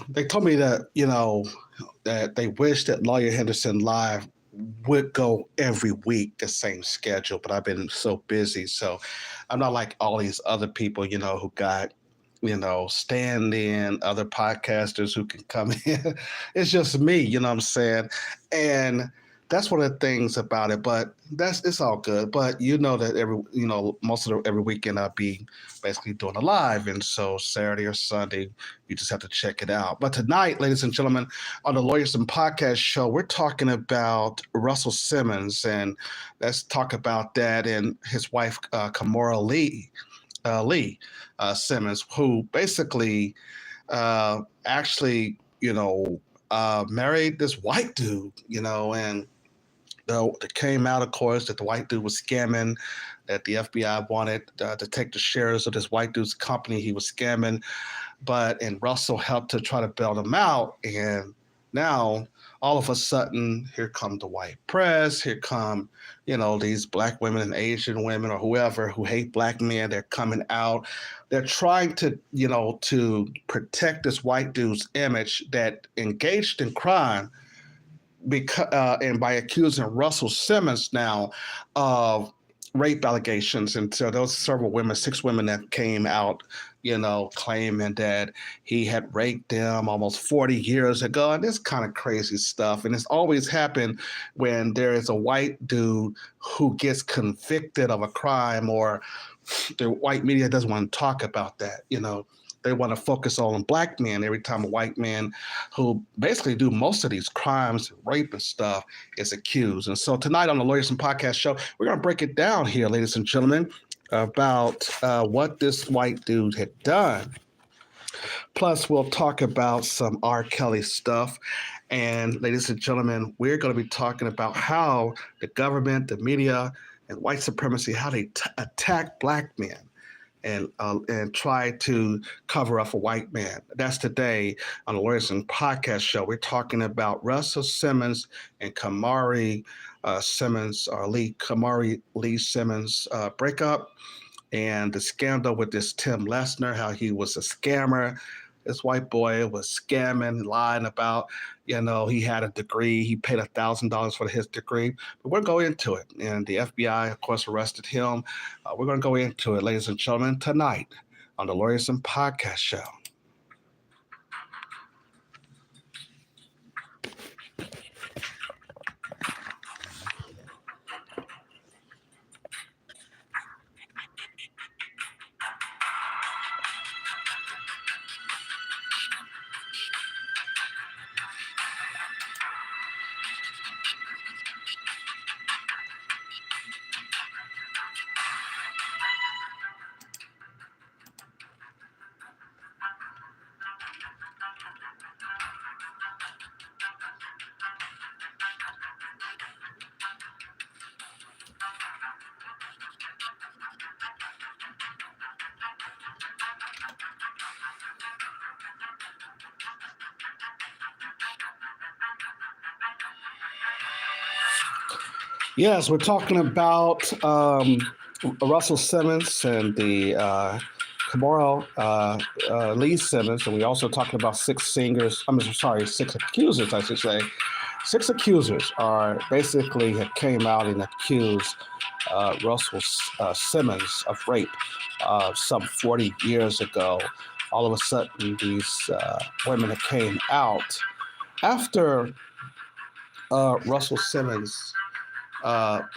they told me that, that they wish that Lawyer Henderson Live would go every week, the same schedule, but I've been so busy. So I'm not like all these other people, who got, stand in, other podcasters who can come in. It's just me, you know what I'm saying? And that's one of the things about it, but it's all good. But that most of every weekend I'll be basically doing a live. And so Saturday or Sunday, you just have to check it out. But tonight, ladies and gentlemen, on the Lawyers and Podcast show, we're talking about Russell Simmons, and let's talk about that and his wife, Kimora Simmons, who basically actually, married this white dude, and it came out, of course, that the white dude was scamming, that the FBI wanted to take the shares of this white dude's company he was scamming, and Russell helped to try to bail him out. And now, all of a sudden, here come the white press, here come, these black women and Asian women or whoever who hate black men. They're coming out. They're trying to, to protect this white dude's image that engaged in crime, and by accusing Russell Simmons now of rape allegations. And so those several women, 6 women that came out, claiming that he had raped them almost 40 years ago. And this kind of crazy stuff. And it's always happened when there is a white dude who gets convicted of a crime, or the white media doesn't want to talk about that, They want to focus on black men every time a white man who basically do most of these crimes, rape and stuff, is accused. And so tonight on the Lawyers and Podcast show, we're going to break it down here, ladies and gentlemen, about what this white dude had done. Plus, we'll talk about some R. Kelly stuff. And ladies and gentlemen, we're going to be talking about how the government, the media, and white supremacy, how they attack black men and try to cover up a white man. That's today on the Lawyers and Podcast show. We're talking about Russell Simmons and Kimora Lee Simmons breakup, and the scandal with this Tim Lesner, how he was a scammer. This white boy was scamming, lying about, he had a degree. He paid $1,000 for his degree. But we'll go into it. And the FBI, of course, arrested him. We're going to go into it, ladies and gentlemen, tonight on the Lawyers and Podcast show. Yes, we're talking about Russell Simmons and the Kimora Lee Simmons, and we also talking about 6 accusers, I should say. 6 accusers are basically have came out and accused Russell Simmons of rape some 40 years ago. All of a sudden, these women that came out after Russell Simmons. After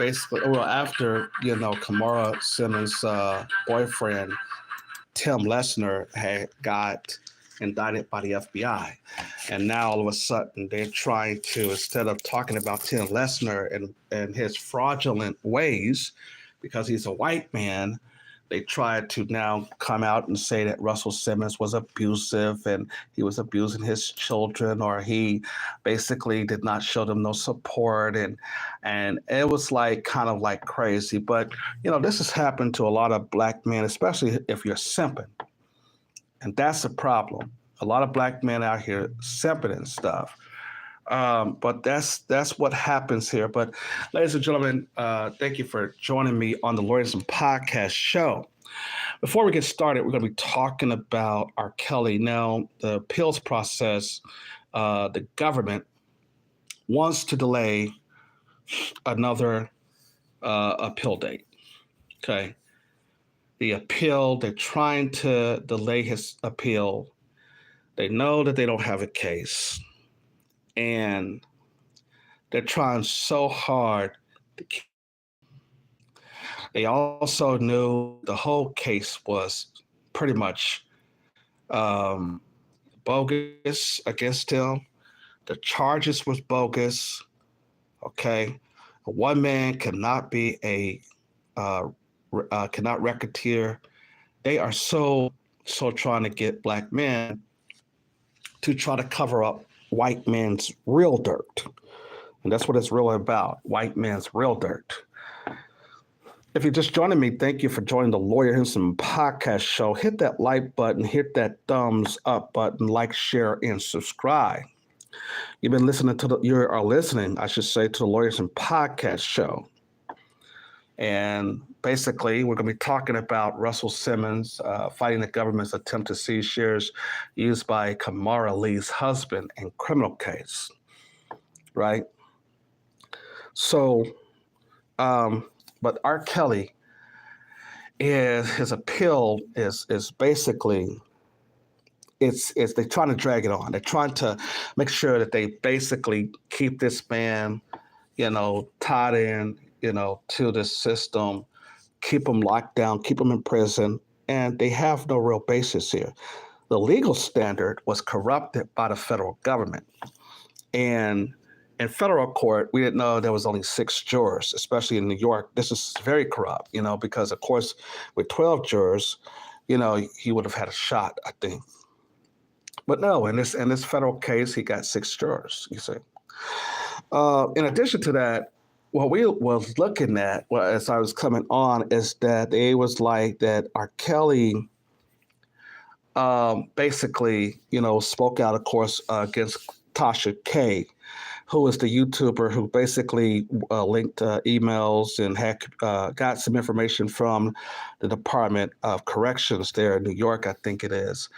Kimora Simmons' boyfriend Tim Lesner had got indicted by the FBI, and now all of a sudden they're trying to, instead of talking about Tim Lesner and his fraudulent ways, because he's a white man, they tried to now come out and say that Russell Simmons was abusive and he was abusing his children, or he basically did not show them no support. And it was kind of crazy. But, this has happened to a lot of black men, especially if you're simping. And that's a problem. A lot of black men out here simping and stuff. But that's what happens here. But ladies and gentlemen, thank you for joining me on the Lawyers and Podcast show. Before we get started, we're going to be talking about R. Kelly. Now, the appeals process, the government wants to delay another appeal date. Okay. The appeal, they're trying to delay his appeal. They know that they don't have a case. And they're trying so hard to keep. They also knew the whole case was pretty much bogus against him. The charges was bogus. Okay, one man cannot be cannot racketeer. They are so trying to get black men to try to cover up white men's real dirt, and that's what it's really about: white men's real dirt. If you're just joining me, thank you for joining the Lawyer Henderson podcast show. Hit that like button, hit that thumbs up button, like, share, and subscribe. You've been listening to I should say, to the Lawyer Henderson podcast show. And basically, we're going to be talking about Russell Simmons fighting the government's attempt to seize shares used by Kimora Lee's husband in criminal case, right? So, but R. Kelly, his appeal is basically, they're trying to drag it on. They're trying to make sure that they basically keep this man, tied in, to this system, keep him locked down, keep him in prison, and they have no real basis here. The legal standard was corrupted by the federal government. And in federal court, we didn't know there was only 6 jurors, especially in New York. This is very corrupt, because, of course, with 12 jurors, he would have had a shot, I think. But no, in this federal case, he got 6 jurors, you see. In addition to that, what we was looking at, as I was coming on, is that it was like that R. Kelly basically, spoke out, of course, against Tasha K., who is the YouTuber who basically linked emails and had got some information from the Department of Corrections there in New York, I think it is,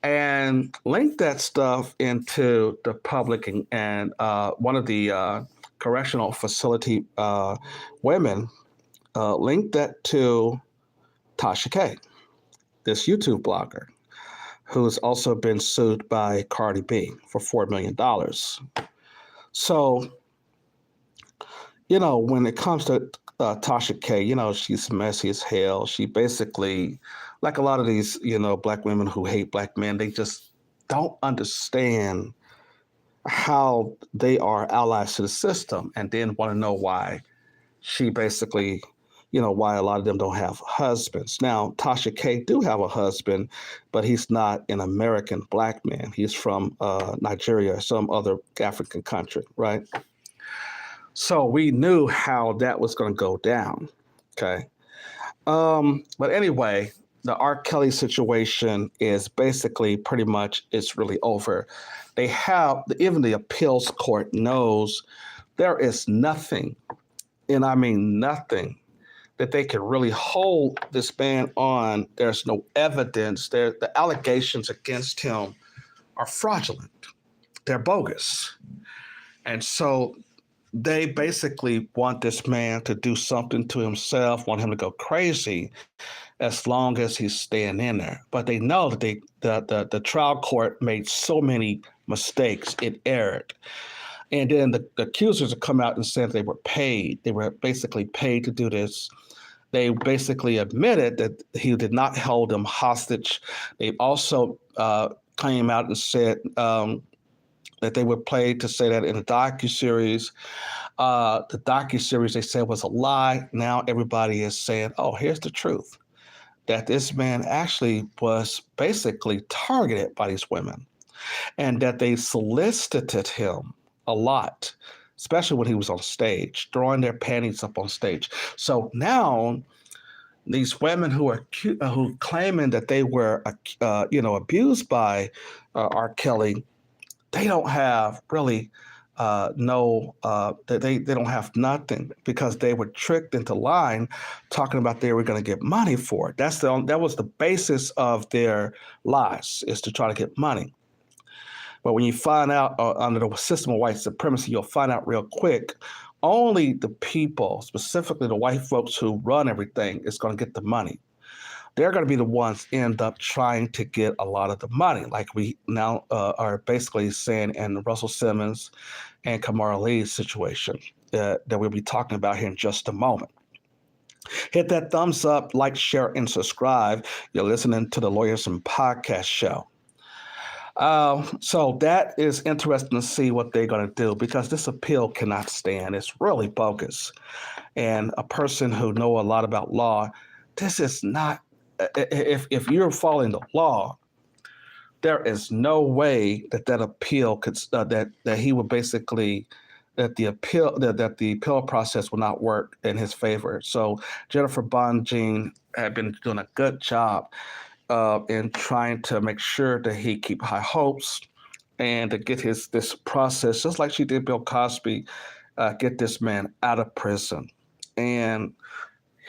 and linked that stuff into the public. And one of the correctional facility women linked that to Tasha K., this YouTube blogger, who's also been sued by Cardi B for $4 million. So, when it comes to Tasha K., she's messy as hell. She basically, like a lot of these, black women who hate black men, they just don't understand how they are allies to the system, and then want to know why she basically, why a lot of them don't have husbands. Now, Tasha K. do have a husband, but he's not an American black man. He's from Nigeria or some other African country, right? So we knew how that was going to go down, okay? But anyway, the R. Kelly situation is basically pretty much, it's really over. They have, even the appeals court knows there is nothing, and I mean nothing, that they can really hold this man on. There's no evidence. The allegations against him are fraudulent. They're bogus. And so they basically want this man to do something to himself, want him to go crazy as long as he's staying in there. But they know that the trial court made so many mistakes, it erred. And then the accusers have come out and said they were paid. They were basically paid to do this. They basically admitted that he did not hold them hostage. They also came out and said that they were paid to say that in the docuseries. The docuseries, they said, was a lie. Now everybody is saying, oh, here's the truth, that this man actually was basically targeted by these women, and that they solicited him a lot, especially when he was on stage, throwing their panties up on stage. So now these women who claiming that they were, abused by R. Kelly, they don't have really they don't have nothing because they were tricked into lying, talking about they were going to get money for it. That was the basis of their lies, is to try to get money. But when you find out under the system of white supremacy, you'll find out real quick. Only the people, specifically the white folks who run everything, is going to get the money. They're going to be the ones end up trying to get a lot of the money, like we now are basically saying in Russell Simmons and Kimora Lee's situation that we'll be talking about here in just a moment. Hit that thumbs up, like, share, and subscribe. You're listening to the Lawyers and Podcast Show. So that is interesting to see what they're going to do, because this appeal cannot stand. It's really bogus. And a person who knows a lot about law, this is not, if you're following the law, there is no way that appeal could, that he would basically, that the appeal process will not work in his favor. So Jennifer Bonjean had been doing a good job in trying to make sure that he keep high hopes and to get this process, just like she did Bill Cosby, get this man out of prison. And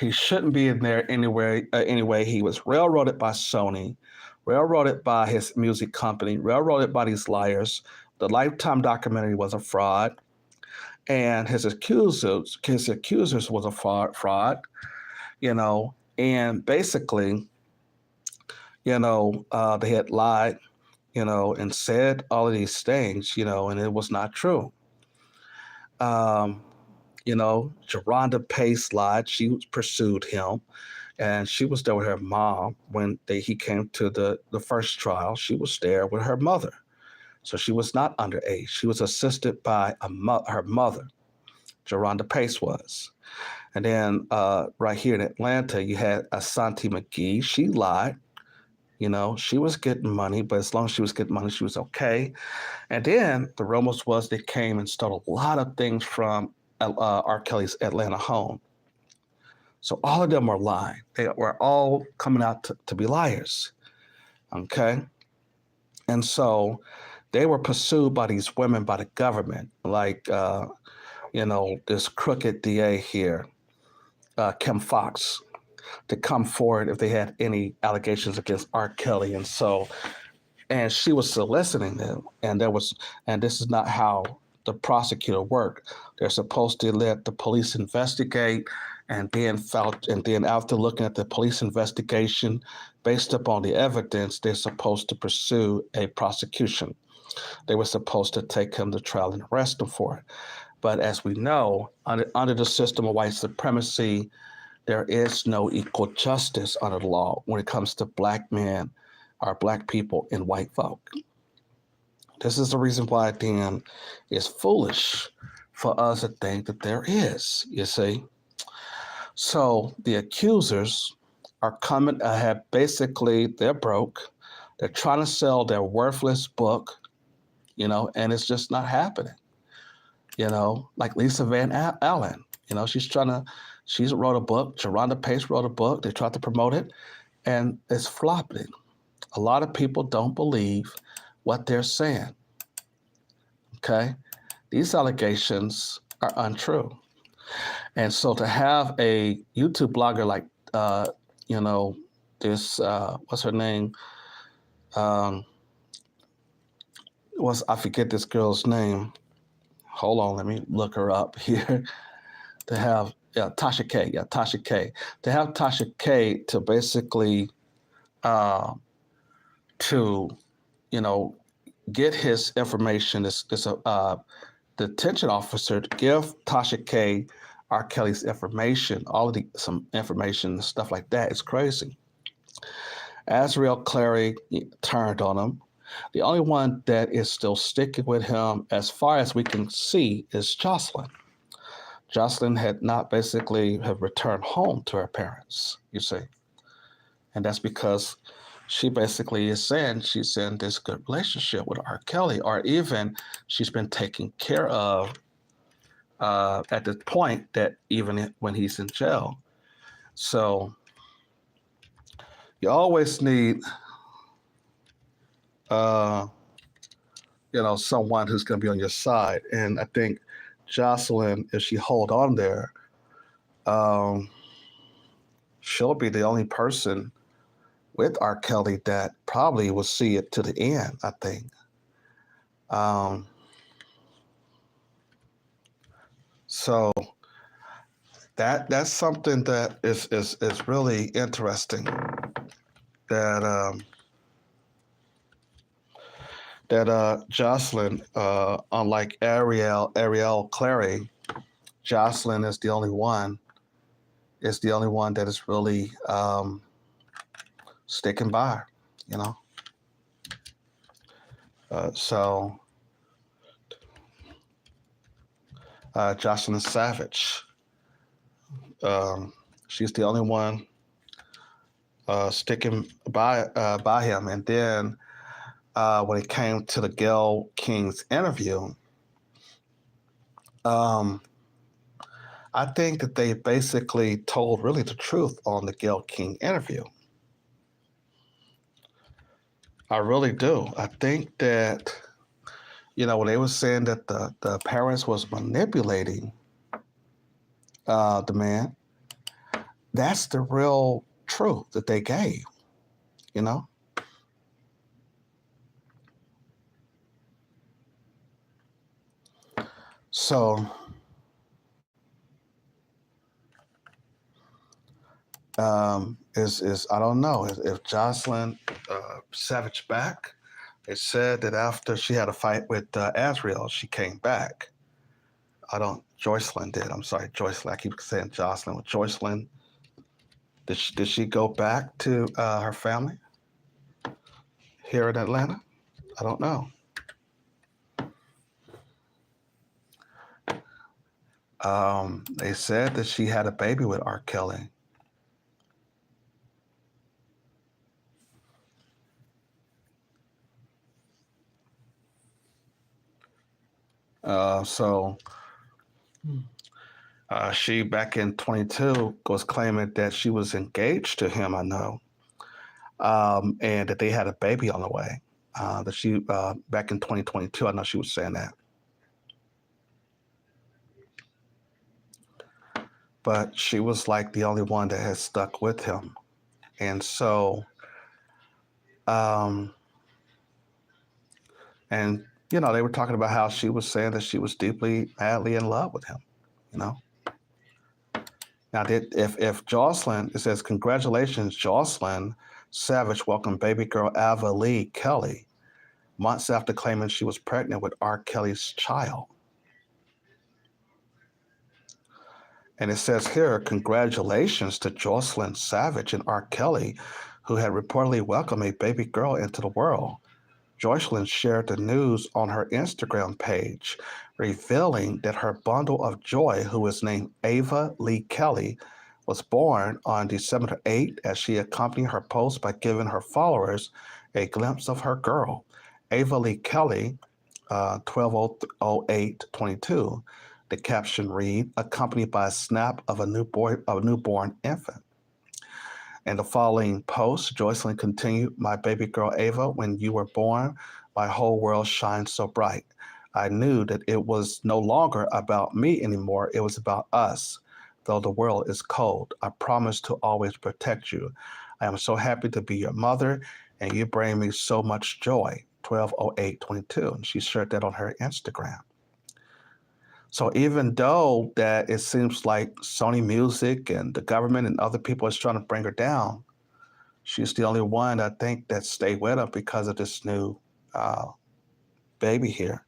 he shouldn't be in there anyway. Anyway, he was railroaded by Sony, railroaded by his music company, railroaded by these liars. The Lifetime documentary was a fraud, and his accusers was a fraud. And basically, they had lied, and said all of these things, and it was not true. Geronda Pace lied. She pursued him, and she was there with her mom when he came to the first trial. She was there with her mother. So she was not underage. She was assisted by her mother. Geronda Pace was. And then right here in Atlanta, you had Asante McGee. She lied. She was getting money, but as long as she was getting money, she was okay. And then the rumors was they came and stole a lot of things from R. Kelly's Atlanta home. So all of them were lying. They were all coming out to be liars. Okay? And so they were pursued by these women, by the government, like, this crooked DA here, Kim Foxx, to come forward if they had any allegations against R. Kelly. And she was soliciting them. And this is not how the prosecutor worked. They're supposed to let the police investigate, and then after looking at the police investigation, based upon the evidence, they're supposed to pursue a prosecution. They were supposed to take him to trial and arrest him for it. But as we know, under the system of white supremacy, there is no equal justice under the law when it comes to black men or black people and white folk. This is the reason why then it's foolish for us to think that there is, you see. So the accusers are coming, they're broke. They're trying to sell their worthless book, and it's just not happening. Like Lisa Van Allen, she wrote a book, Geronda Pace wrote a book, they tried to promote it, and it's flopping. A lot of people don't believe what they're saying, okay? These allegations are untrue. And so to have a YouTube blogger like, what's her name? I forget this girl's name. Hold on, let me look her up here. To have Tasha K. To have Tasha K to basically get his information, the detention officer to give Tasha K R. Kelly's information, some information and stuff like that is crazy. Azriel Clary turned on him. The only one that is still sticking with him, as far as we can see, is Jocelyn. Jocelyn had not basically have returned home to her parents, you see. And that's because she basically is saying she's in this good relationship with R. Kelly, or even she's been taken care of at the point that even when he's in jail. So you always need someone who's going to be on your side. And I think Jocelyn, if she hold on there, um, she'll be the only person with R. Kelly that probably will see it to the end, I think. Um, so that's something that is really interesting. That Jocelyn, unlike Ariel Clary, Jocelyn is the only one. Is the only one that is really sticking by, you know. So Jocelyn Savage, she's the only one sticking by him. And then when it came to the Gayle King's interview, I think that they basically told really the truth on the Gayle King interview. I really do. I think that, when they were saying that the parents was manipulating the man, that's the real truth that they gave, you know? So, is I don't know if Jocelyn Savage back. It said that after she had a fight with Azriel, she came back. Joycelyn did. I'm sorry, Joycelyn. I keep saying Jocelyn. With Joycelyn, did she go back to her family here in Atlanta? I don't know. They said that she had a baby with R. Kelly. So she, back in 22, was claiming that she was engaged to him, I know, and that they had a baby on the way. That she, back in 2022, I know she was saying that. But she was like the only one that had stuck with him. And so, and they were talking about how she was saying that she was deeply, madly in love with him, you know. Now, if Jocelyn, it says, congratulations, Jocelyn Savage welcomed baby girl Ava Lee Kelly months after claiming she was pregnant with R. Kelly's child. And it says here, congratulations to Jocelyn Savage and R. Kelly, who had reportedly welcomed a baby girl into the world. Jocelyn shared the news on her Instagram page, revealing that her bundle of joy, who is named Ava Lee Kelly, was born on December 8th, as she accompanied her post by giving her followers a glimpse of her girl. Ava Lee Kelly, 12/08/22. The caption read, accompanied by a snap of a newborn infant. And the following post, Joycelyn continued, my baby girl Ava, when you were born, my whole world shined so bright. I knew that it was no longer about me anymore. It was about us. Though the world is cold, I promise to always protect you. I am so happy to be your mother, and you bring me so much joy. 12/08/22. And she shared that on her Instagram. So even though that it seems like Sony Music and the government and other people is trying to bring her down, she's the only one, I think, that stayed with her because of this new baby here.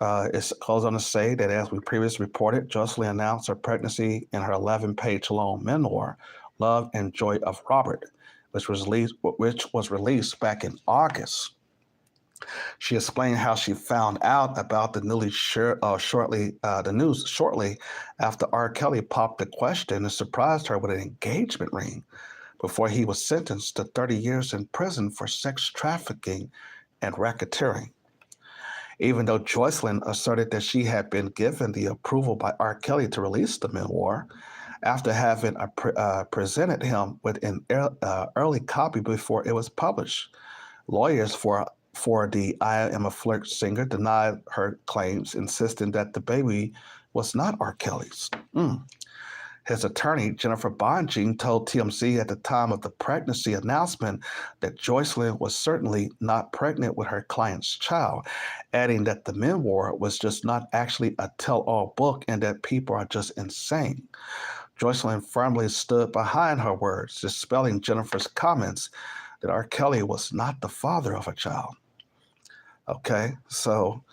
It goes on to say that, as we previously reported, Jocelyn announced her pregnancy in her 11-page long memoir, Love and Joy of Robert, which was released back in August. She explained how she found out about the news shortly after R. Kelly popped the question and surprised her with an engagement ring before he was sentenced to 30 years in prison for sex trafficking and racketeering. Even though Joycelyn asserted that she had been given the approval by R. Kelly to release the memoir, after having presented him with an early copy before it was published, lawyers for for the I Am a Flirt singer denied her claims, insisting that the baby was not R. Kelly's. His attorney, Jennifer Bonjean, told TMZ at the time of the pregnancy announcement that Joycelyn was certainly not pregnant with her client's child, adding that the memoir was just not actually a tell-all book and that people are just insane. Joycelyn firmly stood behind her words, dispelling Jennifer's comments that R. Kelly was not the father of a child. Okay, so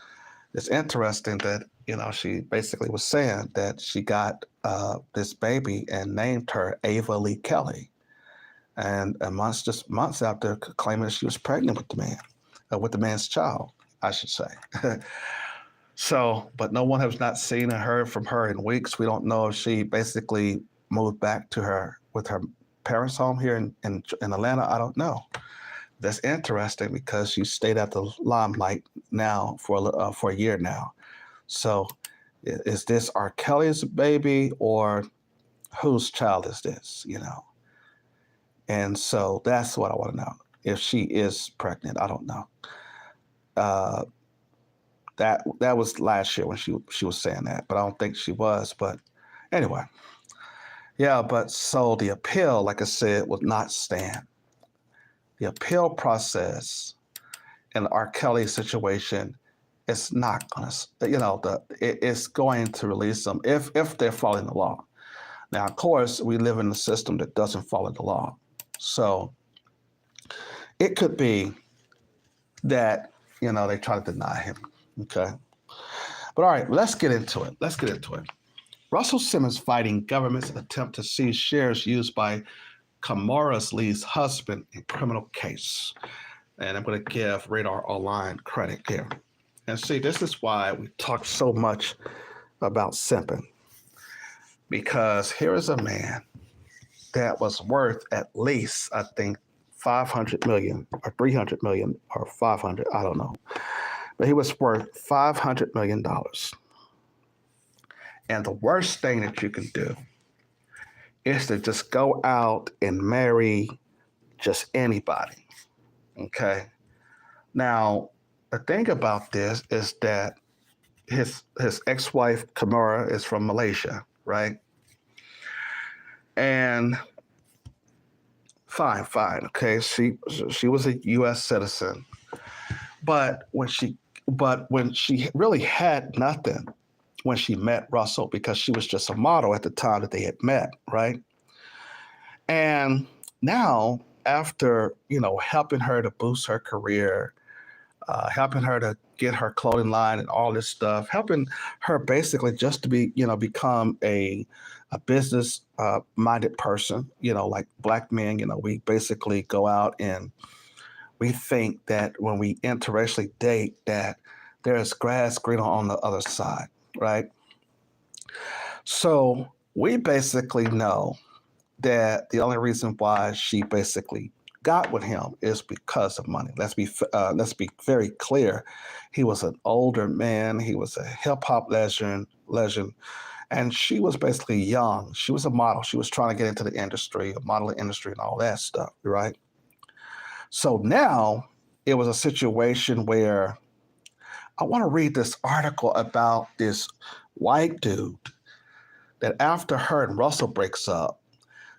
it's interesting that, she basically was saying that she got this baby and named her Ava Lee Kelly. And just months after claiming that she was pregnant with the man's child, I should say. So, but no one has not seen or heard from her in weeks. We don't know if she basically moved back to with her parents' home here in Atlanta. I don't know. That's interesting because she stayed at the limelight now for a year now. So, is this R. Kelly's baby or whose child is this? And so that's what I want to know. If she is pregnant, I don't know. That was last year when she was saying that, but I don't think she was. But anyway, yeah. But so the appeal, like I said, would not stand. The appeal process in the R. Kelly situation is not going to, it's going to release them if they're following the law. Now, of course, we live in a system that doesn't follow the law. So it could be that, they try to deny him. Okay. But all right, let's get into it. Russell Simmons fighting government's attempt to seize shares used by Kimora Lee's husband in criminal case. And I'm going to give Radar Online credit here. And see, this is why we talk so much about simping. Because here is a man that was worth at least, I think, 500 million or 300 million or 500, I don't know. But he was worth $500 million. And the worst thing that you can do is to just go out and marry just anybody. Okay. Now, the thing about this is that his ex-wife, Kimora, is from Malaysia, right? And fine. Okay. She was a U.S. citizen. But when she really had nothing when she met Russell, because she was just a model at the time that they had met, right? And now, after, helping her to boost her career, helping her to get her clothing line and all this stuff, helping her basically just to become a business minded person, like Black men, we basically go out and we think that when we interracially date that there's grass greener on the other side, right? So we basically know that the only reason why she basically got with him is because of money. Let's be very clear. He was an older man. He was a hip hop legend, and she was basically young. She was a model. She was trying to get into the industry, the modeling industry, and all that stuff, right? So now it was a situation where I want to read this article about this white dude that after her and Russell breaks up,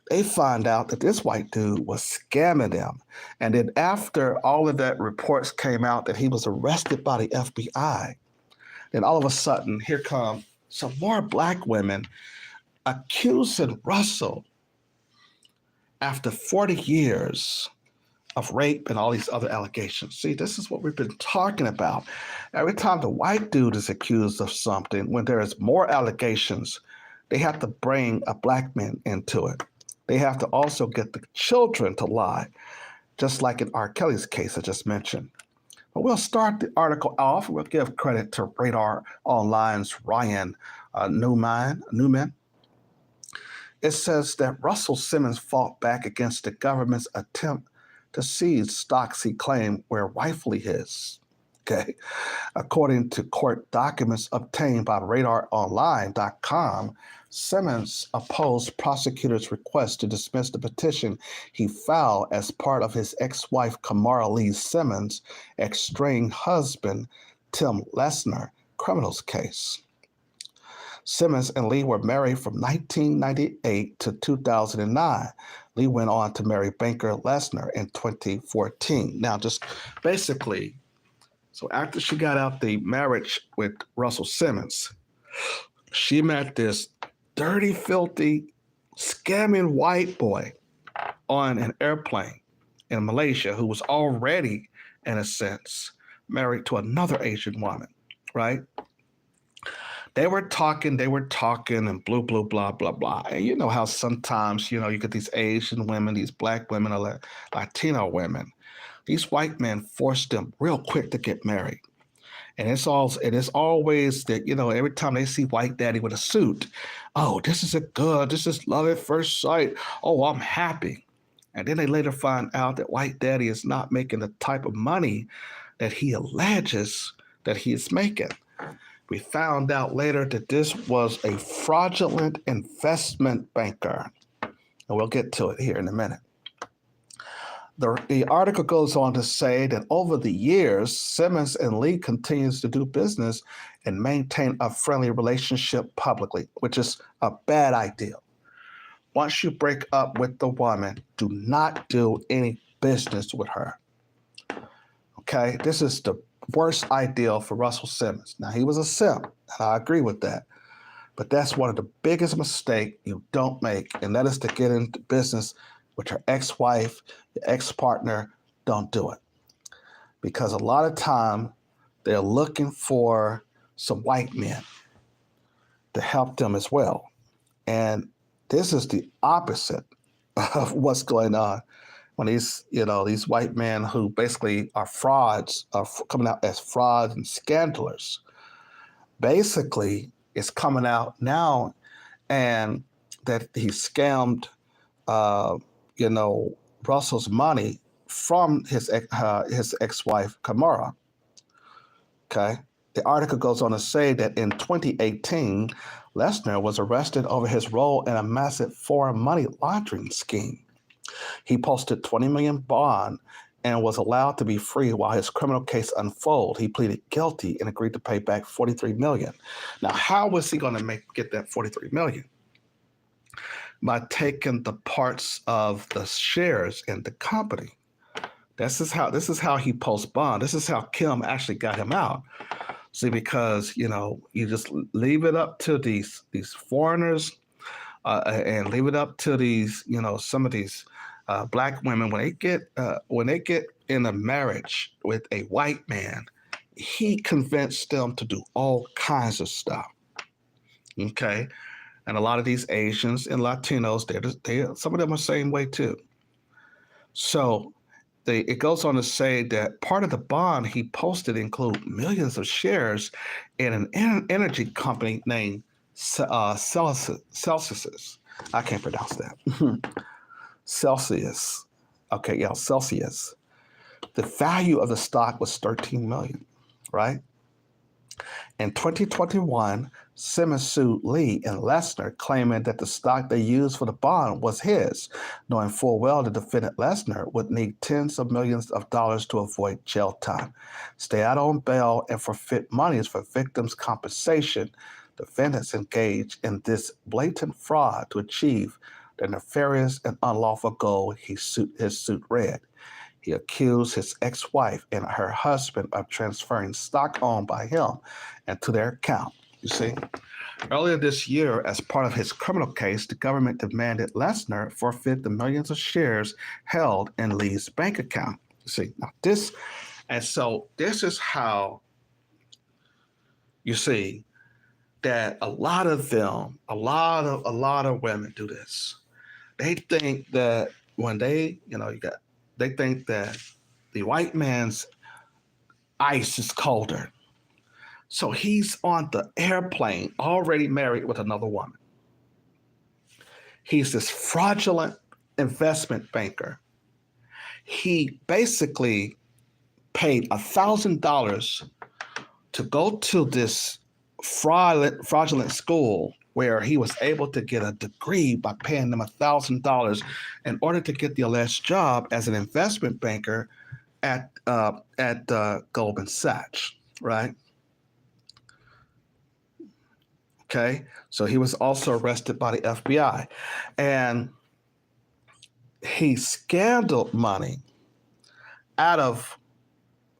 they find out that this white dude was scamming them. And then after all of that reports came out that he was arrested by the FBI, then all of a sudden, here come some more Black women accusing Russell after 40 years of rape and all these other allegations. See, this is what we've been talking about. Every time the white dude is accused of something, when there is more allegations, they have to bring a Black man into it. They have to also get the children to lie, just like in R. Kelly's case I just mentioned. But we'll start the article off. We'll give credit to Radar Online's Ryan Newman. It says that Russell Simmons fought back against the government's attempt to seize stocks he claimed were rightfully his. Okay. According to court documents obtained by RadarOnline.com, Simmons opposed prosecutors' request to dismiss the petition he filed as part of his ex-wife Kimora Lee Simmons' estranged husband Tim Lesner criminal case. Simmons and Lee were married from 1998 to 2009. Lee went on to marry banker Lesner in 2014. Now, just basically, so after she got out the marriage with Russell Simmons, she met this dirty, filthy, scamming white boy on an airplane in Malaysia who was already, in a sense, married to another Asian woman, right? They were talking, and blah, blah, blah, blah, blah. And you know how sometimes, you get these Asian women, these black women, or Latino women. These white men forced them real quick to get married. And it is always that, every time they see white daddy with a suit, oh, this is this is love at first sight. Oh, I'm happy. And then they later find out that white daddy is not making the type of money that he alleges that he is making. We found out later that this was a fraudulent investment banker. And we'll get to it here in a minute. The article goes on to say that over the years, Simmons and Lee continues to do business and maintain a friendly relationship publicly, which is a bad idea. Once you break up with the woman, do not do any business with her. Okay, this is the worst idea for Russell Simmons. Now, he was a simp, and I agree with that. But that's one of the biggest mistakes you don't make, and that is to get into business with your ex-wife, your ex-partner. Don't do it. Because a lot of time, they're looking for some white men to help them as well. And this is the opposite of what's going on when these white men who basically are frauds, are coming out as frauds and scandalers. Basically, it's coming out now and that he scammed Russell's money from his ex-wife, Kimora. Okay. The article goes on to say that in 2018, Lesner was arrested over his role in a massive foreign money laundering scheme. He posted $20 million bond and was allowed to be free while his criminal case unfolded. He pleaded guilty and agreed to pay back $43 million. Now, how was he going to get that $43 million? By taking the parts of the shares in the company. This is how he posts bond. This is how Kim actually got him out. See, because you just leave it up to these foreigners and leave it up to these some of these black women when they get in a marriage with a white man. He convinced them to do all kinds of stuff. Okay. And a lot of these Asians and Latinos, some of them are the same way too. So it goes on to say that part of the bond he posted include millions of shares in an energy company named Celsius. I can't pronounce that. Celsius. Okay, yeah, Celsius. The value of the stock was $13 million, right? In 2021, Simmons sued Lee and Lesner, claiming that the stock they used for the bond was his, knowing full well the defendant Lesner would need tens of millions of dollars to avoid jail time, stay out on bail, and forfeit monies for victims' compensation. Defendants engaged in this blatant fraud to achieve the nefarious and unlawful goal his suit read. He accused his ex-wife and her husband of transferring stock owned by him into their account. You see, earlier this year, as part of his criminal case, the government demanded Lesner forfeit the millions of shares held in Lee's bank account. You see, now this is how you see that a lot of women do this. They think that when they think that the white man's ice is colder. So he's on the airplane already married with another woman. He's this fraudulent investment banker. He basically paid $1,000 to go to this fraudulent school where he was able to get a degree by paying them $1,000 in order to get the alleged job as an investment banker at Goldman Sachs, right? Okay, so he was also arrested by the FBI, and he scandaled money out of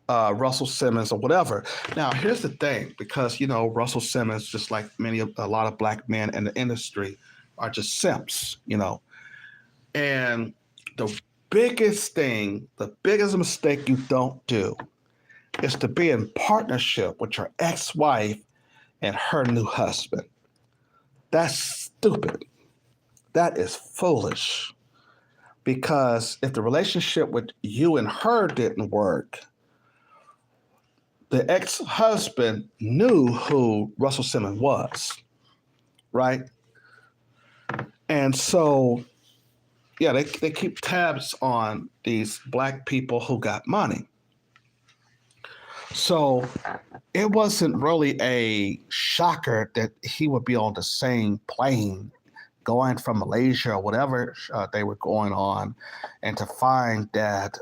Russell Simmons or whatever. Now, here's the thing, because Russell Simmons, just like a lot of black men in the industry, are just simps, And the biggest mistake you don't do is to be in partnership with your ex-wife and her new husband. That's stupid. That is foolish. Because if the relationship with you and her didn't work, the ex-husband knew who Russell Simmons was, right? And so, yeah, they keep tabs on these black people who got money. So it wasn't really a shocker that he would be on the same plane going from Malaysia or whatever they were going on, and to find that,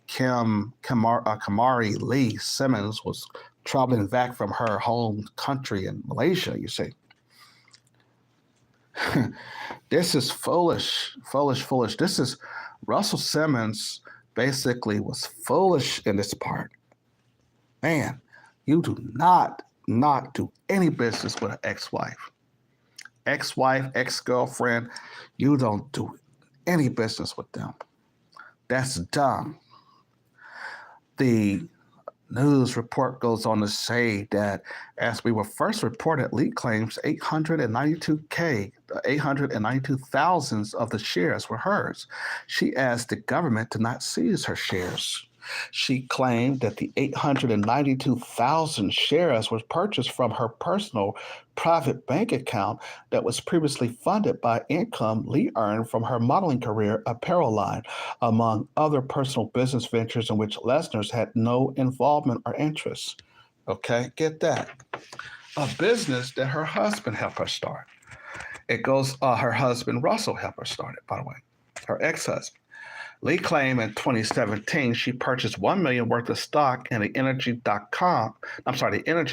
Kimora Lee Simmons was traveling back from her home country in Malaysia, you see. This is foolish. This is Russell Simmons basically was foolish in this part. Man, you do not do any business with an ex-wife. Ex-girlfriend, you don't do any business with them. That's dumb. The news report goes on to say that, as we were first reported, Lee claims 892,000 of the shares were hers. She asked the government to not seize her shares. She claimed that the 892,000 shares was purchased from her personal private bank account that was previously funded by income Lee earned from her modeling career apparel line, among other personal business ventures in which Lesner's had no involvement or interest. Okay, get that. A business that her husband helped her start. It goes, her husband Russell helped her start it, by the way, her ex-husband. Lee claimed in 2017 she purchased $1 million worth of stock in the energy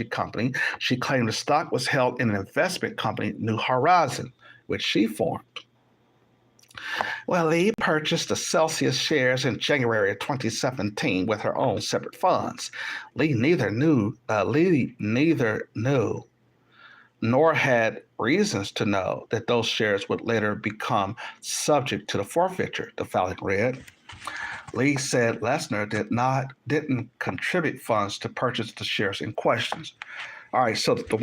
company. She claimed the stock was held in an investment company, New Horizon, which she formed. Well, Lee purchased the Celsius shares in January of 2017 with her own separate funds. Lee neither knew nor had reasons to know that those shares would later become subject to the forfeiture, the filing read. Lee said Lesner didn't contribute funds to purchase the shares in question. All right, so the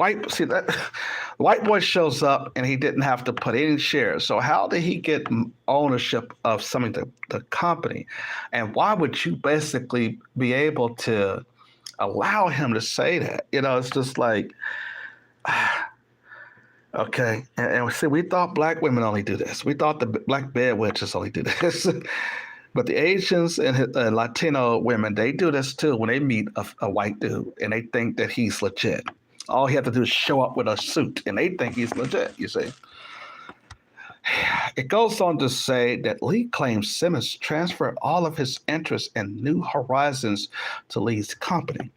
white boy shows up and he didn't have to put any shares. So how did he get ownership of some of the company? And why would you basically be able to allow him to say that? It's just like, okay. And see, we thought black women only do this. We thought the black bed witches only do this. But the Asians and Latino women, they do this too when they meet a white dude and they think that he's legit. All he has to do is show up with a suit and they think he's legit, you see. It goes on to say that Lee claims Simmons transferred all of his interests in New Horizons to Lee's company.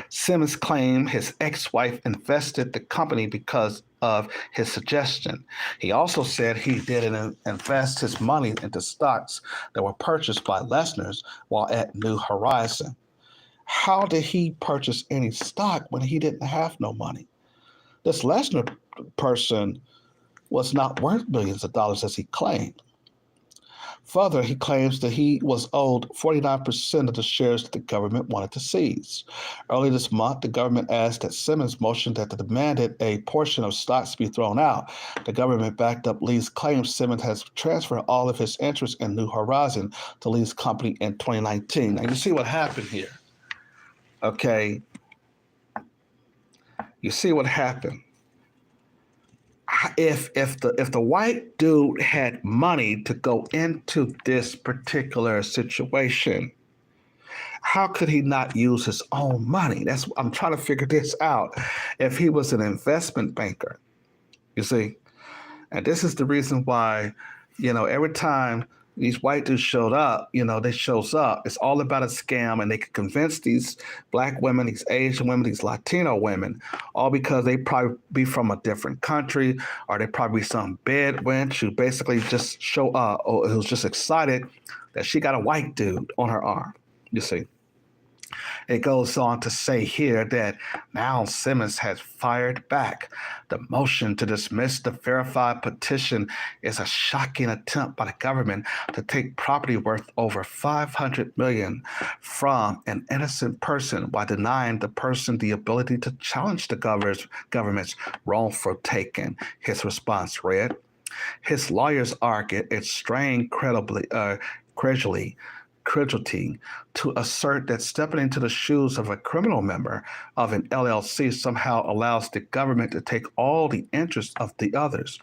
Simmons claimed his ex-wife invested the company because of his suggestion. He also said he didn't invest his money into stocks that were purchased by Lesner's while at New Horizon. How did he purchase any stock when he didn't have no money? This Lesner person was not worth millions of dollars as he claimed. Further, he claims that he was owed 49% of the shares that the government wanted to seize. Early this month, the government asked that Simmons motion that demanded a portion of stocks be thrown out. The government backed up Lee's claims Simmons has transferred all of his interest in New Horizon to Lee's company in 2019. Now, you see what happened here. Okay. You see what happened. If the white dude had money to go into this particular situation, How could he not use his own money? I'm trying to figure this out. If he was an investment banker, you see, and this is the reason why, every time these white dudes showed up, they shows up. It's all about a scam, and they could convince these black women, these Asian women, these Latino women, all because they probably be from a different country, or they probably some bed wench who basically just show up, or who's just excited that she got a white dude on her arm. You see. It goes on to say here that now Simmons has fired back. The motion to dismiss the verified petition is a shocking attempt by the government to take property worth over $500 million from an innocent person while denying the person the ability to challenge the government's wrongful taking. His response read. His lawyers argued it strained credulity to assert that stepping into the shoes of a criminal member of an LLC somehow allows the government to take all the interests of the others.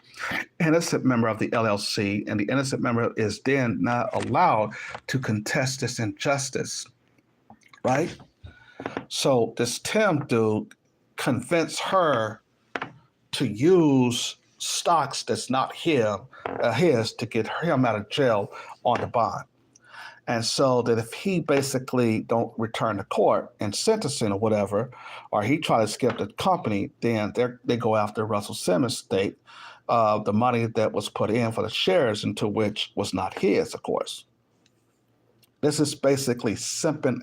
Innocent member of the LLC, and the innocent member is then not allowed to contest this injustice, right? So this Tim dude convinced her to use stocks that's not his to get him out of jail on the bond. And so that if he basically don't return to court and sentencing or whatever, or he try to skip the company, then they go after Russell Simmons' state the money that was put in for the shares, into which was not his, of course. This is basically simping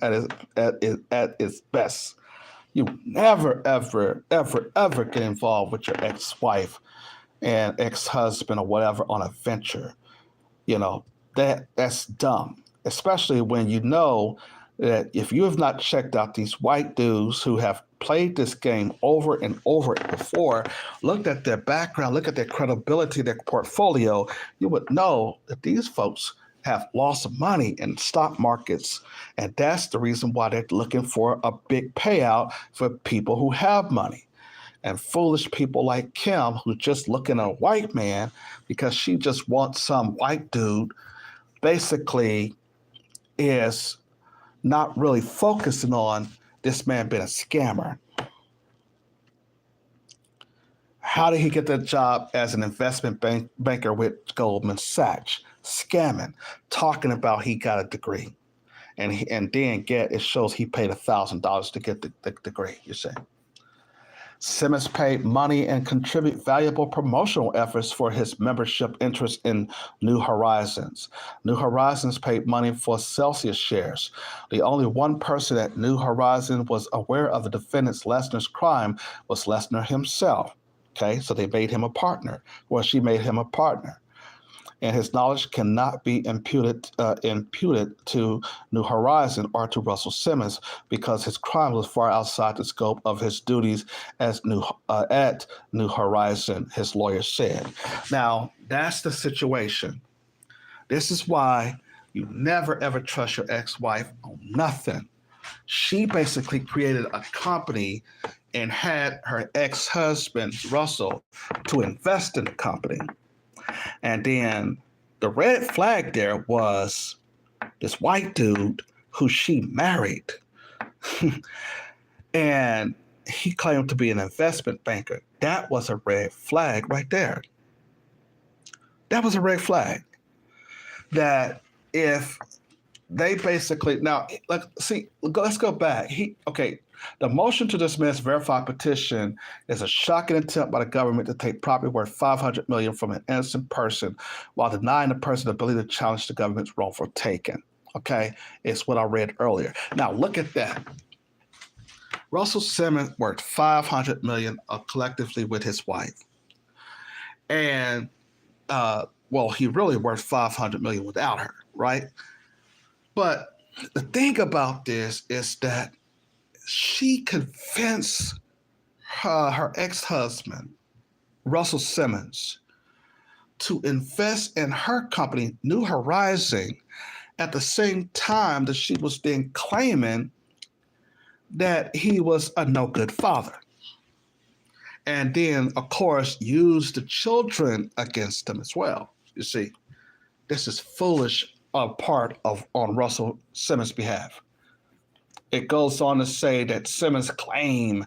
at its best. You never, ever, ever, ever get involved with your ex-wife and ex-husband or whatever on a venture. That's dumb. Especially when you know that if you have not checked out these white dudes who have played this game over and over before, looked at their background, look at their credibility, their portfolio, you would know that these folks have lost money in stock markets. And that's the reason why they're looking for a big payout for people who have money. And foolish people like Kim, who's just looking at a white man because she just wants some white dude, basically is not really focusing on this man being a scammer. How did he get that job as an investment banker with Goldman Sachs? Scamming, talking about he got a degree. And then it shows he paid $1,000 to get the degree, you see. Simmons paid money and contribute valuable promotional efforts for his membership interest in New Horizons. New Horizons paid money for Celsius shares. The only one person at New Horizons was aware of the defendant Lesner's crime was Lesner himself. Okay, so they made him a partner. Well, she made him a partner. And his knowledge cannot be imputed to New Horizon or to Russell Simmons because his crime was far outside the scope of his duties at New Horizon, his lawyer said. Now, that's the situation. This is why you never, ever trust your ex-wife on nothing. She basically created a company and had her ex-husband, Russell, to invest in the company. And then the red flag there was this white dude who she married. And he claimed to be an investment banker. That was a red flag right there. That was a red flag. That if they basically, now, let's go back. The motion to dismiss verified petition is a shocking attempt by the government to take property worth $500 million from an innocent person while denying the person the ability to challenge the government's wrongful taking. Okay, it's what I read earlier. Now look at that. Russell Simmons worth $500 million collectively with his wife, and he really worth $500 million without her, right? But the thing about this is that she convinced her ex-husband, Russell Simmons, to invest in her company, New Horizon, at the same time that she was then claiming that he was a no good father. And then, of course, used the children against him as well. You see, this is foolish on Russell Simmons' behalf. It goes on to say that Simmons claimed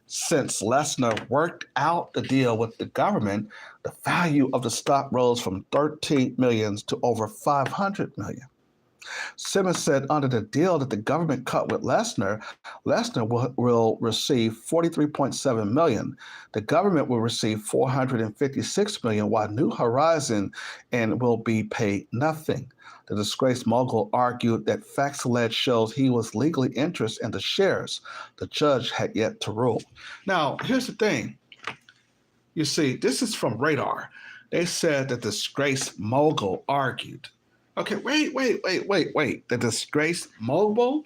since Lesner worked out the deal with the government, the value of the stock rose from 13 million to over 500 million. Simmons said under the deal that the government cut with Lesner, Lesner will receive 43.7 million. The government will receive 456 million, while New Horizon and will be paid nothing. The disgraced mogul argued that facts alleged shows he was legally interested in the shares. The judge had yet to rule. Now, here's the thing. You see, this is from Radar. They said that the disgraced mogul argued. Okay, wait. The disgraced mogul?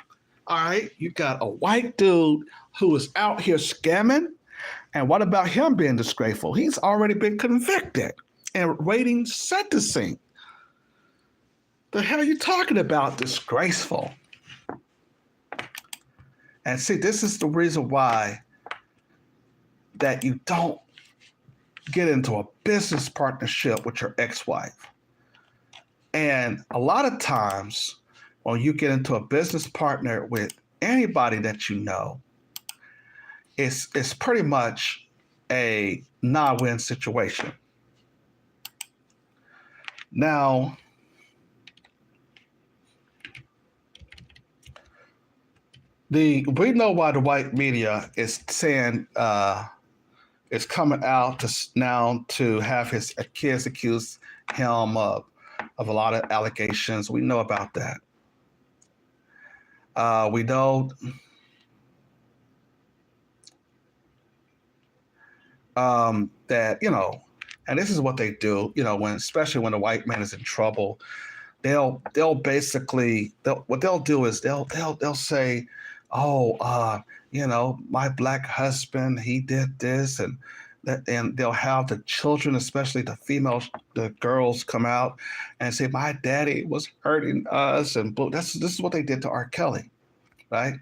All right, you got a white dude who is out here scamming. And what about him being disgraceful? He's already been convicted and waiting sentencing. The hell are you talking about, disgraceful? And see, this is the reason why that you don't get into a business partnership with your ex-wife. And a lot of times when you get into a business partner with anybody that you know, it's pretty much a non-win situation. Now, we know why the white media is saying it's coming out to have his kids accuse him of a lot of allegations. We know about that. We know that, and this is what they do, especially when the white man is in trouble, they'll basically, what they'll do is they'll say, oh, my black husband, he did this, and they'll have the children, especially the girls, come out and say, my daddy was hurting us, and this is what they did to R. Kelly, right?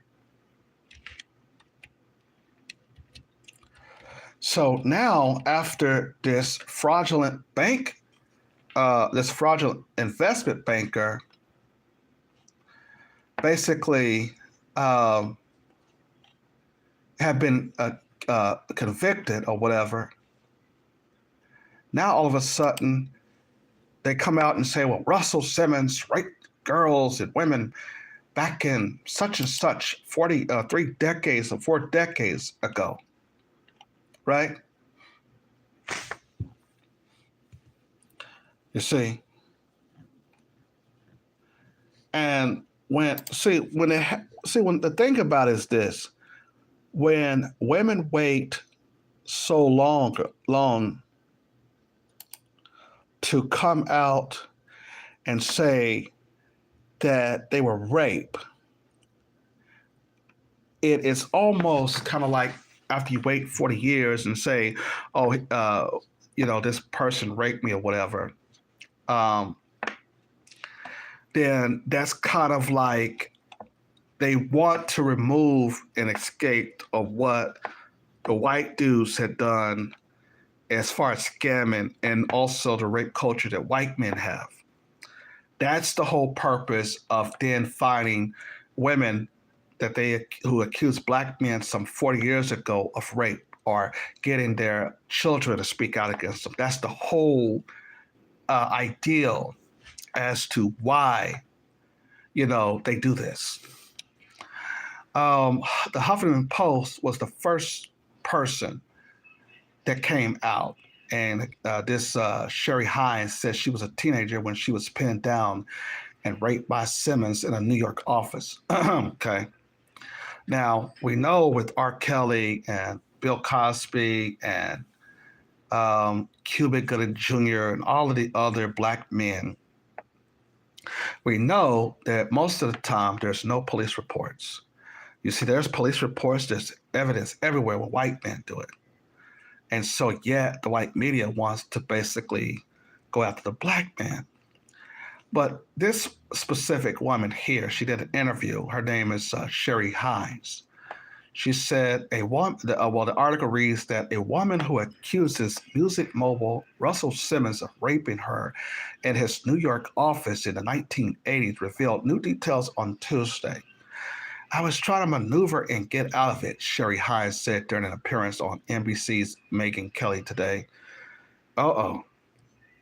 So now, after this fraudulent investment banker basically have been convicted or whatever, now all of a sudden they come out and say, well, Russell Simmons raped girls and women back in such and such 4 decades ago, right? You see, and when the thing about it is this: when women wait so long to come out and say that they were raped, it is almost kind of like after you wait 40 years and say, this person raped me or whatever, then that's kind of like they want to remove an escape of what the white dudes had done as far as scamming and also the rape culture that white men have. That's the whole purpose of then finding women who accused black men some 40 years ago of rape, or getting their children to speak out against them. That's the whole ideal as to why, they do this. The Huffington Post was the first person that came out, and this Sherry Hines said she was a teenager when she was pinned down and raped by Simmons in a New York office. Okay. Now, we know with R. Kelly and Bill Cosby and Cuba Gooding Jr. and all of the other black men, we know that most of the time there's no police reports. You see, there's police reports, there's evidence everywhere when white men do it. And so, the white media wants to basically go after the black man. But this specific woman here, she did an interview. Her name is Sherry Hines. She said, the article reads that a woman who accuses music mogul Russell Simmons of raping her in his New York office in the 1980s revealed new details on Tuesday. I was trying to maneuver and get out of it, Sherry Hines said during an appearance on NBC's Megyn Kelly today. Uh-oh,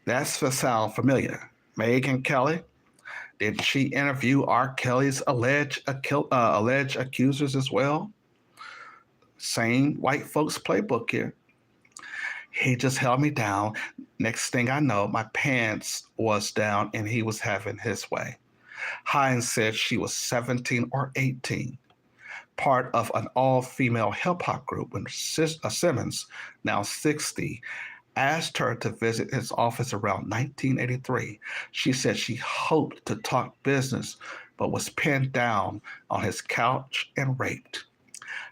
that's the sound familiar. Megyn Kelly? Did she interview R. Kelly's alleged accusers as well? Same white folks playbook here. He just held me down. Next thing I know, my pants was down and he was having his way. Hines said she was 17 or 18, part of an all-female hip-hop group when Simmons, now 60, asked her to visit his office around 1983. She said she hoped to talk business, but was pinned down on his couch and raped.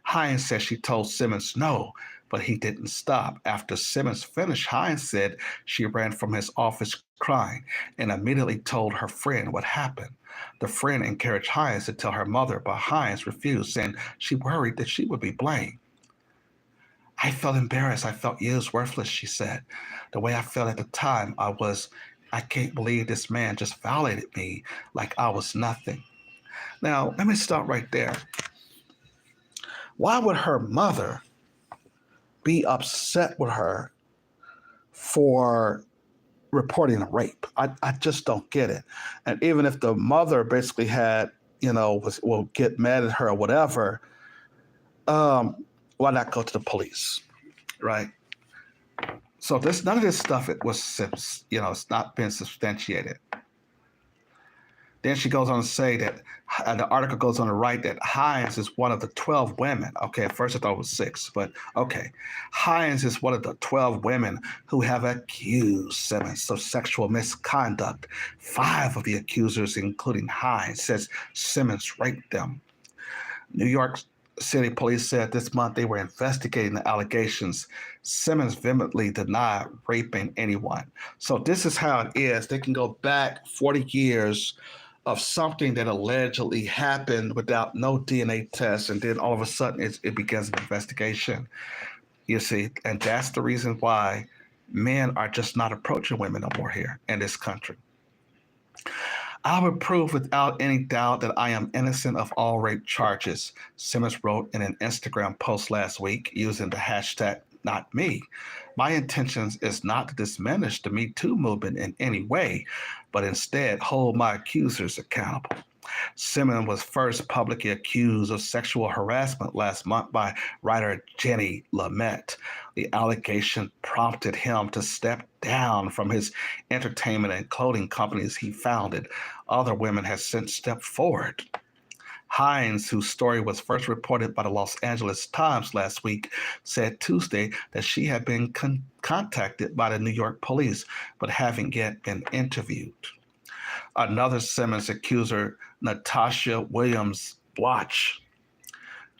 Hines said she told Simmons no, but he didn't stop. After Simmons finished, Hines said she ran from his office crying and immediately told her friend what happened. The friend encouraged Hines to tell her mother, but Hines refused, saying she worried that she would be blamed. I felt embarrassed. I felt used, worthless, she said. The way I felt at the time, I can't believe this man just violated me like I was nothing. Now, let me stop right there. Why would her mother be upset with her for reporting a rape? I just don't get it. And even if the mother basically had, will get mad at her or whatever, why not go to the police, right? So none of this stuff, it's not been substantiated. Then she goes on to say that the article goes on to write that Hines is one of the 12 women. Okay, at first I thought it was 6, but okay. Hines is one of the 12 women who have accused Simmons of sexual misconduct. 5 of the accusers, including Hines, says Simmons raped them. New York City police said this month they were investigating the allegations. Simmons vehemently denied raping anyone. So this is how it is. They can go back 40 years of something that allegedly happened without no DNA test, and then all of a sudden it begins an investigation. You see, and that's the reason why men are just not approaching women no more here in this country. I would prove without any doubt that I am innocent of all rape charges, Simmons wrote in an Instagram post last week using the hashtag not me. My intentions is not to diminish the Me Too movement in any way, but instead hold my accusers accountable. Simmons was first publicly accused of sexual harassment last month by writer Jenny Lamette. The allegation prompted him to step down from his entertainment and clothing companies he founded. Other women have since stepped forward. Hines, whose story was first reported by the Los Angeles Times last week, said Tuesday that she had been contacted by the New York police, but haven't yet been interviewed. Another Simmons accuser, Natasha Williams Bloch,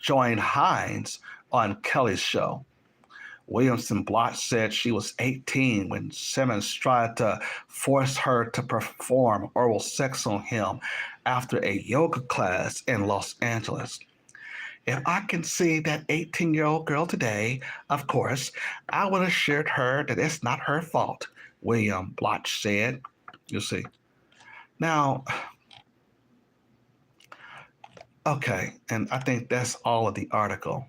joined Hines on Kelly's show. Williamson Bloch said she was 18 when Simmons tried to force her to perform oral sex on him after a yoga class in Los Angeles. If I can see that 18-year-old girl today, of course, I would have assured her that it's not her fault, William Bloch said. You see. Now, okay, and I think that's all of the article.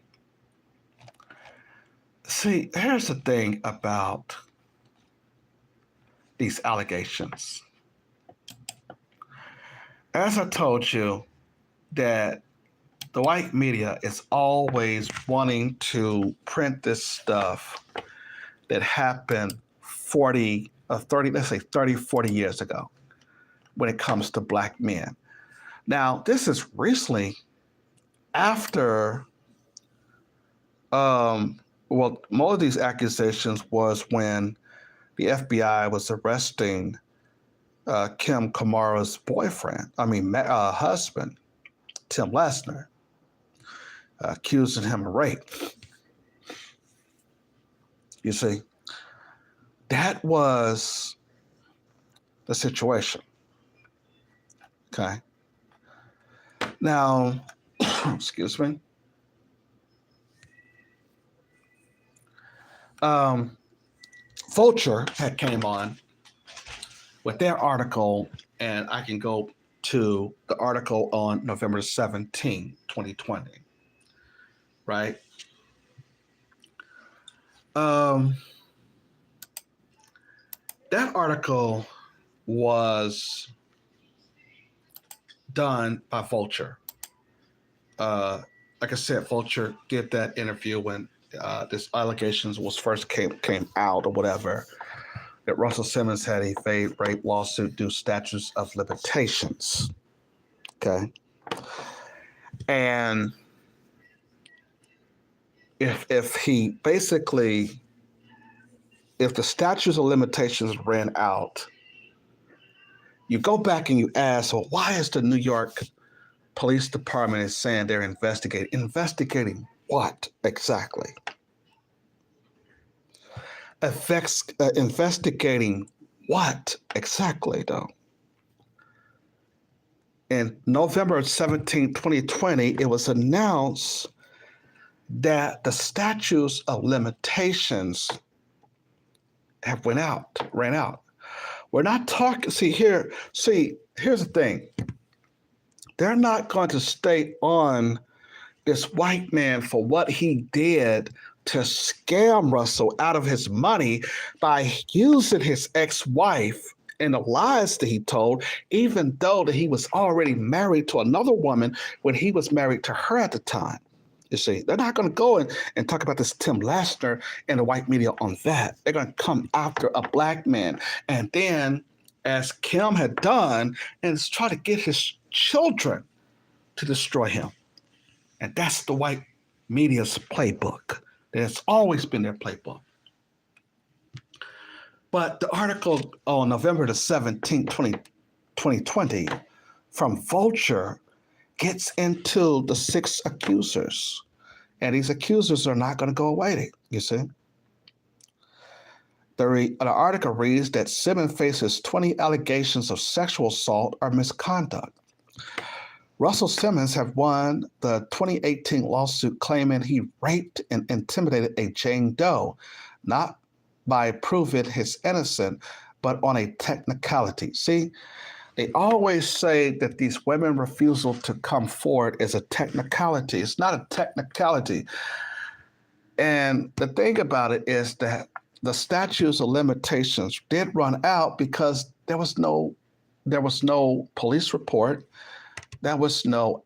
See, here's the thing about these allegations. As I told you, that the white media is always wanting to print this stuff that happened 40, 40 years ago when it comes to black men. Now, this is recently after most of these accusations was when the FBI was arresting Kimura's husband, Tim Lesner, accusing him of rape. You see, that was the situation. Okay. Now, excuse me. Vulture had came on with their article, and I can go to the article on November 17, 2020, right? That article was done by Vulture. Like I said, Vulture did that interview when this allegations was first came out or whatever, that Russell Simmons had a evade rape lawsuit due statutes of limitations. Okay. And if the statutes of limitations ran out, you go back and you ask, well, why is the New York Police Department is saying they're investigating? Investigating what exactly? Investigating what exactly, though? In November 17, 2020, it was announced that the statutes of limitations have ran out. We're not talking, here's the thing. They're not going to stay on this white man for what he did to scam Russell out of his money by using his ex-wife and the lies that he told, even though that he was already married to another woman when he was married to her at the time. You see, they're not going to go and talk about this Tim Lesner and the white media on that. They're going to come after a black man. And then, as Kim had done, and try to get his children to destroy him. And that's the white media's playbook. That's always been their playbook. But the article on November the 17th, 2020 from Vulture gets into the 6 accusers. And these accusers are not going to go away, you see. The article reads that Simmons faces 20 allegations of sexual assault or misconduct. Russell Simmons have won the 2018 lawsuit claiming he raped and intimidated a Jane Doe, not by proving his innocent, but on a technicality. See, they always say that these women refusal to come forward is a technicality. It's not a technicality. And the thing about it is that the statutes of limitations did run out because there was no police report. There was no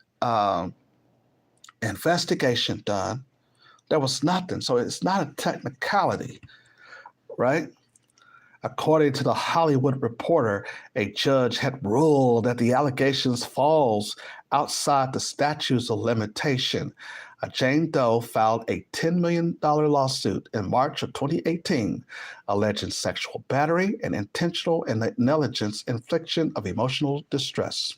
investigation done. There was nothing. So it's not a technicality, right? According to the Hollywood Reporter, a judge had ruled that the allegations falls outside the statutes of limitation. Jane Doe filed a $10 million lawsuit in March of 2018, alleging sexual battery and intentional and negligent infliction of emotional distress.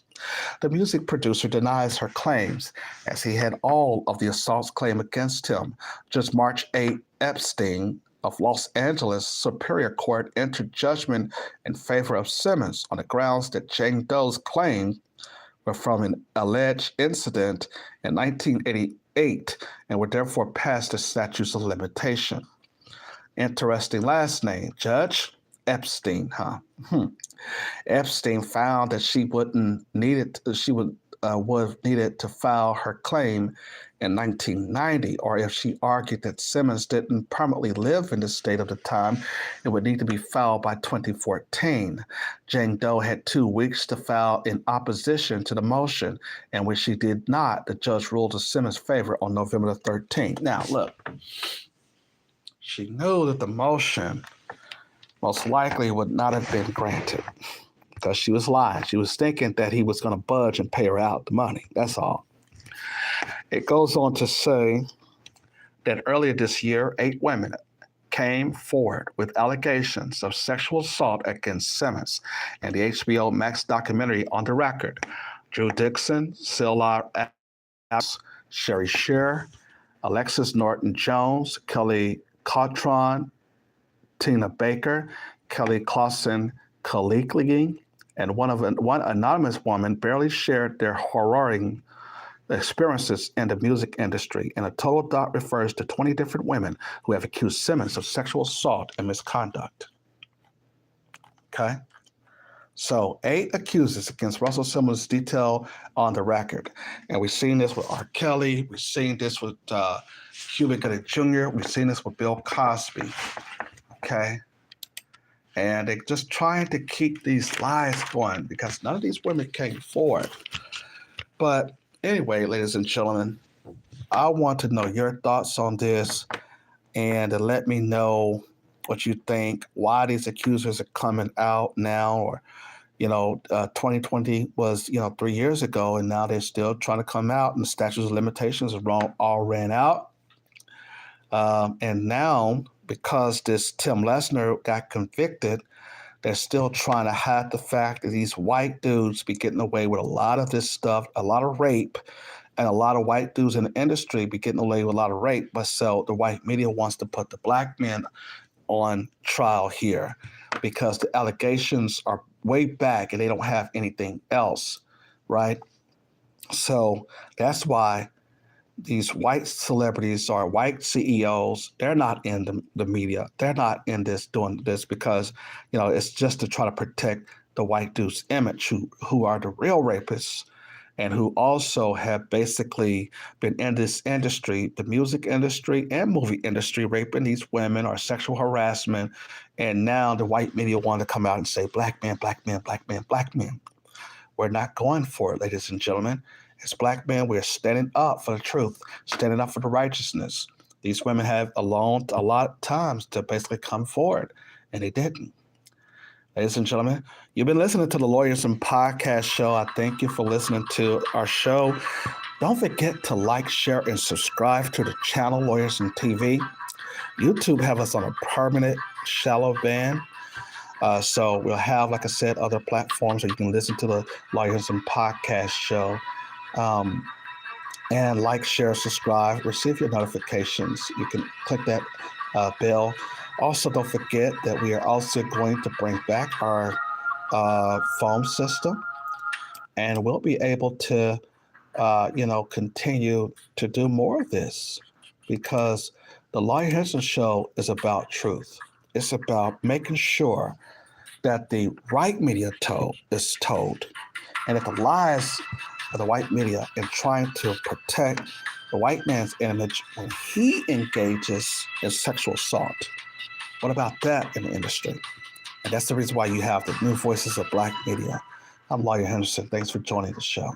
The music producer denies her claims, as he had all of the assaults claimed against him. Judge March A. Epstein of Los Angeles Superior Court entered judgment in favor of Simmons on the grounds that Jane Doe's claims were from an alleged incident in 1988 and were therefore past the statutes of limitation. Interesting last name, Judge Epstein, huh? Epstein found that she would needed to file her claim in 1990, or if she argued that Simmons didn't permanently live in the state at the time, it would need to be filed by 2014. Jane Doe had 2 weeks to file in opposition to the motion, and when she did not, the judge ruled in Simmons' favor on November the 13th. Now, look, she knew that the motion most likely would not have been granted because she was lying. She was thinking that he was going to budge and pay her out the money. That's all. It goes on to say that earlier this year, 8 women came forward with allegations of sexual assault against Simmons, and the HBO Max documentary On the Record. Drew Dixon, Scylla Adams, Sherry Shearer, Alexis Norton-Jones, Kelly Cautron, Tina Baker, Kelly Clausen Kalikli, and one anonymous woman barely shared their harrowing experiences in the music industry. And a total dot refers to 20 different women who have accused Simmons of sexual assault and misconduct. Okay? So 8 accusers against Russell Simmons detailed on the record. And we've seen this with R. Kelly. We've seen this with Cuba Gooding Jr. We've seen this with Bill Cosby. Okay. And they're just trying to keep these lies going because none of these women came forward. But anyway, ladies and gentlemen, I want to know your thoughts on this and to let me know what you think, why these accusers are coming out now, or 2020 was 3 years ago, and now they're still trying to come out, and the statute of limitations all ran out. And now, because this Tim Lesner got convicted, they're still trying to hide the fact that these white dudes be getting away with a lot of this stuff, a lot of rape, and a lot of white dudes in the industry be getting away with a lot of rape. But so the white media wants to put the black men on trial here because the allegations are way back and they don't have anything else, right? So that's why these white celebrities or white CEOs, they're not in the media. They're not in this doing this because, it's just to try to protect the white dude's image who are the real rapists and who also have basically been in this industry, the music industry and movie industry, raping these women or sexual harassment. And now the white media want to come out and say, black men, black men, black men, black men. We're not going for it, ladies and gentlemen. As black men, we're standing up for the truth, standing up for the righteousness. These women have a lot of times to basically come forward, and they didn't. Ladies and gentlemen, you've been listening to the Lawyers and Podcast Show. I thank you for listening to our show. Don't forget to like, share, and subscribe to the channel, Lawyers and TV. YouTube have us on a permanent shallow ban. So we'll have, like I said, other platforms where you can listen to the Lawyers and Podcast Show. And like, share, subscribe, receive your notifications. You can click that bell. Also, don't forget that we are also going to bring back our phone system, and we'll be able to, continue to do more of this because the Lawyer Henderson Show is about truth. It's about making sure that the right media is told, and that the lies of the white media in trying to protect the white man's image when he engages in sexual assault. What about that in the industry? And that's the reason why you have the new voices of black media. I'm Lawyer Henderson. Thanks for joining the show.